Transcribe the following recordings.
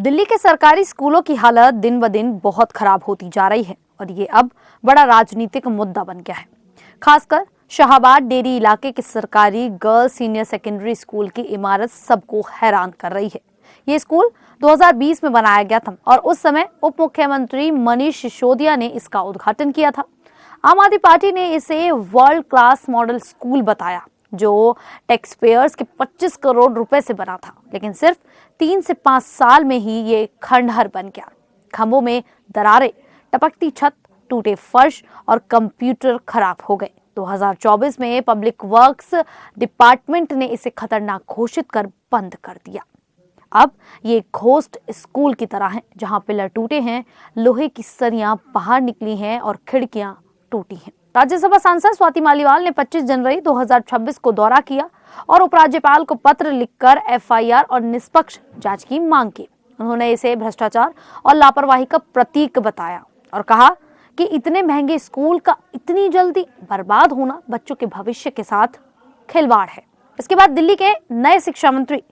दिल्ली के सरकारी स्कूलों की हालत दिन ब दिन बहुत खराब होती जा रही है और ये अब बड़ा राजनीतिक मुद्दा बन गया है। खासकर शाहबाद डेरी इलाके के सरकारी गर्ल्स सीनियर सेकेंडरी स्कूल की इमारत सबको हैरान कर रही है। ये स्कूल 2020 में बनाया गया था और उस समय उप मुख्यमंत्री मनीष सिसोदिया ने इसका उद्घाटन किया था। आम आदमी पार्टी ने इसे वर्ल्ड क्लास मॉडल स्कूल बताया, जो टैक्स पेयर्स के 25 करोड़ रुपए से बना था, लेकिन सिर्फ 3 से 5 साल में ही ये खंडहर बन गया। खंभों में दरारें, टपकती छत, टूटे फर्श और कंप्यूटर खराब हो गए। 2024 में पब्लिक वर्क्स डिपार्टमेंट ने इसे खतरनाक घोषित कर बंद कर दिया। अब ये घोस्ट स्कूल की तरह है, जहां पिलर टूटे हैं, लोहे की सरियां बाहर निकली हैं और खिड़कियां टूटी हैं। राज्यसभा सांसद स्वाति मालीवाल ने 25 जनवरी 2026 को दौरा किया और उपराज्यपाल को पत्र लिखकर एफआईआर और निष्पक्ष जांच की मांग की। उन्होंने इसे भ्रष्टाचार और लापरवाही का प्रतीक बताया और कहा कि इतने महंगे स्कूल का इतनी जल्दी बर्बाद होना बच्चों के भविष्य के साथ खिलवाड़ है। इसके बाद दिल्ली के नए शिक्षा मंत्री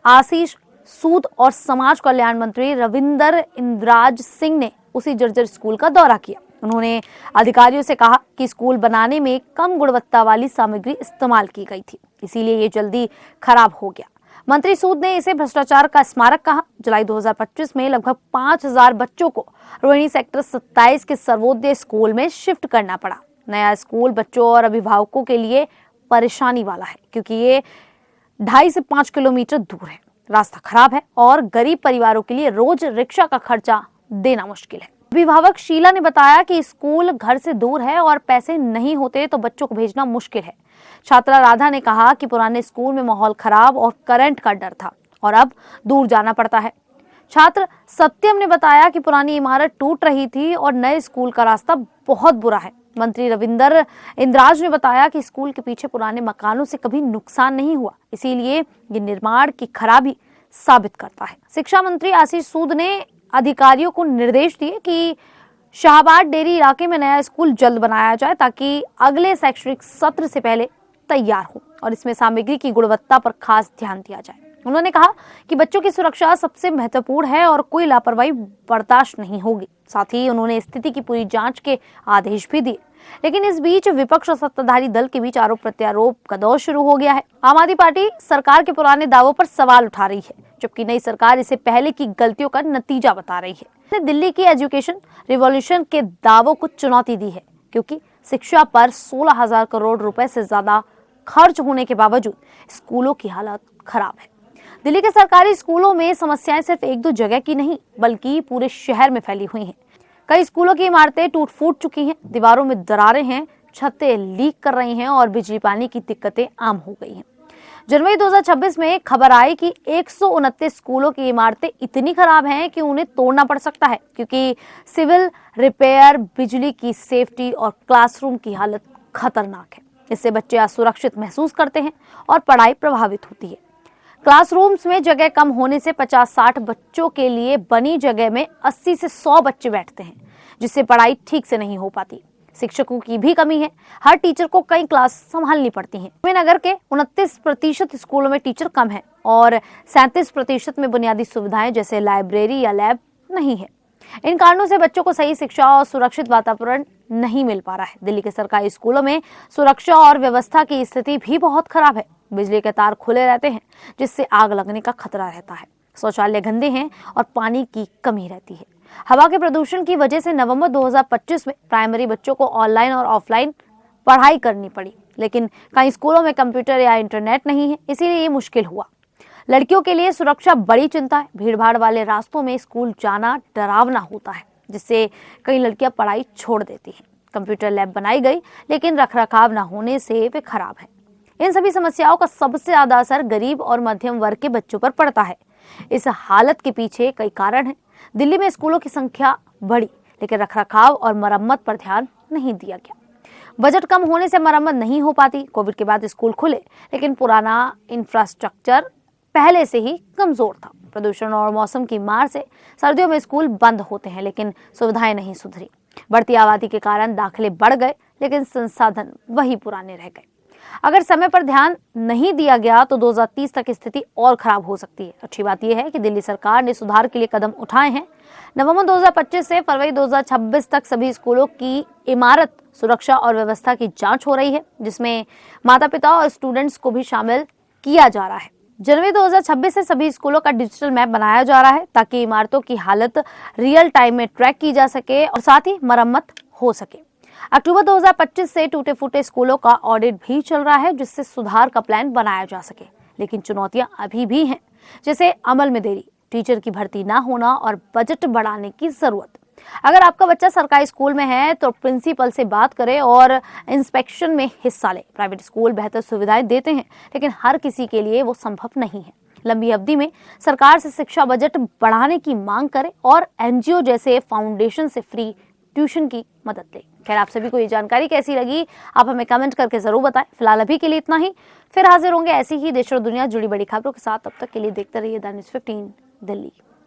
आशीष सूद और समाज कल्याण मंत्री रविंदर इंद्राज सिंह ने उसी जर्जर स्कूल का दौरा किया। उन्होंने अधिकारियों से कहा कि स्कूल बनाने में कम गुणवत्ता वाली सामग्री इस्तेमाल की गई थी, इसीलिए ये जल्दी खराब हो गया। मंत्री सूद ने इसे भ्रष्टाचार का स्मारक कहा। जुलाई 2025 में लगभग 5000 बच्चों को रोहिणी सेक्टर 27 के सर्वोदय स्कूल में शिफ्ट करना पड़ा। नया स्कूल बच्चों और अभिभावकों के लिए परेशानी वाला है, क्योंकि ये 2.5 से 5 किलोमीटर दूर है, रास्ता खराब है और गरीब परिवारों के लिए रोज रिक्शा का खर्चा देना मुश्किल है। अभिभावक शीला ने बताया कि स्कूल घर से दूर है और पैसे नहीं होते तो बच्चों को भेजना मुश्किल है। छात्रा राधा ने कहा कि पुराने स्कूल में माहौल खराब और करंट का डर था और अब दूर जाना पड़ता है। छात्र सत्यम ने बताया कि पुरानी इमारत टूट रही थी और नए स्कूल का रास्ता बहुत बुरा है। मंत्री रविंदर इंद्राज ने बताया कि स्कूल के पीछे पुराने मकानों से कभी नुकसान नहीं हुआ, इसीलिए ये निर्माण की खराबी साबित करता है। शिक्षा मंत्री आशीष सूद ने अधिकारियों को निर्देश दिए कि शाहबाद डेरी इलाके में नया स्कूल जल्द बनाया जाए, ताकि अगले शैक्षणिक सत्र से पहले तैयार हो और इसमें सामग्री की गुणवत्ता पर खास ध्यान दिया जाए। उन्होंने कहा कि बच्चों की सुरक्षा सबसे महत्वपूर्ण है और कोई लापरवाही बर्दाश्त नहीं होगी। साथ ही उन्होंने स्थिति की पूरी जांच के आदेश भी दिए। लेकिन इस बीच विपक्ष और सत्ताधारी दल के बीच आरोप प्रत्यारोप का दौर शुरू हो गया है। आम आदमी पार्टी सरकार के पुराने दावों पर सवाल उठा रही है, जबकि नई सरकार इसे पहले की गलतियों का नतीजा बता रही है। दिल्ली की एजुकेशन रिवॉल्यूशन के दावों को चुनौती दी है, क्योंकि शिक्षा पर 16,000 करोड़ रुपए से ज्यादा खर्च होने के बावजूद स्कूलों की हालत खराब है। दिल्ली के सरकारी स्कूलों में समस्याएं सिर्फ 1-2 जगह की नहीं, बल्कि पूरे शहर में फैली हुई हैं। कई स्कूलों की इमारतें टूट फूट चुकी हैं, दीवारों में दरारें हैं, छतें लीक कर रही हैं और बिजली पानी की दिक्कतें आम हो गई हैं। जनवरी 2026 में खबर आई कि 129 स्कूलों की इमारतें इतनी खराब हैं कि उन्हें तोड़ना पड़ सकता है, क्योंकि सिविल रिपेयर, बिजली की सेफ्टी और क्लासरूम की हालत खतरनाक है। इससे बच्चे असुरक्षित महसूस करते हैं और पढ़ाई प्रभावित होती है। क्लासरूम्स में जगह कम होने से 50-60 बच्चों के लिए बनी जगह में 80 से 100 बच्चे बैठते हैं, जिससे पढ़ाई ठीक से नहीं हो पाती। शिक्षकों की भी कमी है, हर टीचर को कई क्लास संभालनी पड़ती हैं। नगर के 29% स्कूलों में टीचर कम है और 37% में बुनियादी सुविधाएं जैसे लाइब्रेरी या लैब नहीं है। इन कारणों से बच्चों को सही शिक्षा और सुरक्षित वातावरण नहीं मिल पा रहा है। दिल्ली के सरकारी स्कूलों में सुरक्षा और व्यवस्था की स्थिति भी बहुत खराब है। बिजली के तार खुले रहते हैं, जिससे आग लगने का खतरा रहता है। शौचालय गंदे हैं और पानी की कमी रहती है। हवा के प्रदूषण की वजह से नवंबर 2025 में प्राइमरी बच्चों को ऑनलाइन और ऑफलाइन पढ़ाई करनी पड़ी, लेकिन कई स्कूलों में कंप्यूटर या इंटरनेट नहीं है, इसीलिए ये मुश्किल हुआ। लड़कियों के लिए सुरक्षा बड़ी चिंता है। भीड़भाड़ वाले रास्तों में स्कूल जाना डरावना होता है, जिससे कई लड़कियां पढ़ाई छोड़ देती हैं। कंप्यूटर लैब बनाई गई, लेकिन रखरखाव न होने से वे खराब है। इन सभी समस्याओं का सबसे ज्यादा असर गरीब और मध्यम वर्ग के बच्चों पर पड़ता है। इस हालत के पीछे कई कारण हैं। दिल्ली में स्कूलों की संख्या बढ़ी, लेकिन रखरखाव और मरम्मत पर ध्यान नहीं दिया गया। बजट कम होने से मरम्मत नहीं हो पाती। कोविड के बाद स्कूल खुले, लेकिन पुराना इंफ्रास्ट्रक्चर पहले से ही कमजोर था। प्रदूषण और मौसम की मार से सर्दियों में स्कूल बंद होते हैं, लेकिन सुविधाएं नहीं सुधरी। बढ़ती आबादी के कारण दाखिले बढ़ गए, लेकिन संसाधन वही पुराने रह गए। अगर समय पर ध्यान नहीं दिया गया तो 2030 तक स्थिति और खराब हो सकती है। अच्छी बात यह है कि दिल्ली सरकार ने सुधार के लिए कदम उठाए हैं। नवंबर 2025 से फरवरी 2026 तक सभी स्कूलों की इमारत, सुरक्षा और व्यवस्था की जांच हो रही है, जिसमें माता पिता और स्टूडेंट्स को भी शामिल किया जा रहा है। जनवरी 2026 से सभी स्कूलों का डिजिटल मैप बनाया जा रहा है ताकि इमारतों की हालत रियल टाइम में ट्रैक की जा सके और साथ ही मरम्मत हो सके। अक्टूबर 2025 से टूटे फूटे स्कूलों का ऑडिट भी चल रहा है, जिससे सुधार का प्लान बनाया जा सके। लेकिन चुनौतियां अभी भी हैं, जैसे अमल में देरी, टीचर की भर्ती ना होना और बजट बढ़ाने की जरूरत। अगर आपका बच्चा सरकारी स्कूल में है तो प्रिंसिपल से बात करें और इंस्पेक्शन में हिस्सा लें। प्राइवेट स्कूल बेहतर सुविधाएं देते हैं, लेकिन हर किसी के लिए वो संभव नहीं है। लंबी अवधि में सरकार से शिक्षा बजट बढ़ाने की मांग करें और एनजीओ जैसे फाउंडेशन से फ्री ट्यूशन की मदद लें। खैर, आप सभी को ये जानकारी कैसी लगी, आप हमें कमेंट करके जरूर बताएं। फिलहाल अभी के लिए इतना ही। फिर हाजिर होंगे ऐसी ही देश और दुनिया जुड़ी बड़ी खबरों के साथ। तब तक के लिए देखते रहिए द न्यूज़ 15 दिल्ली।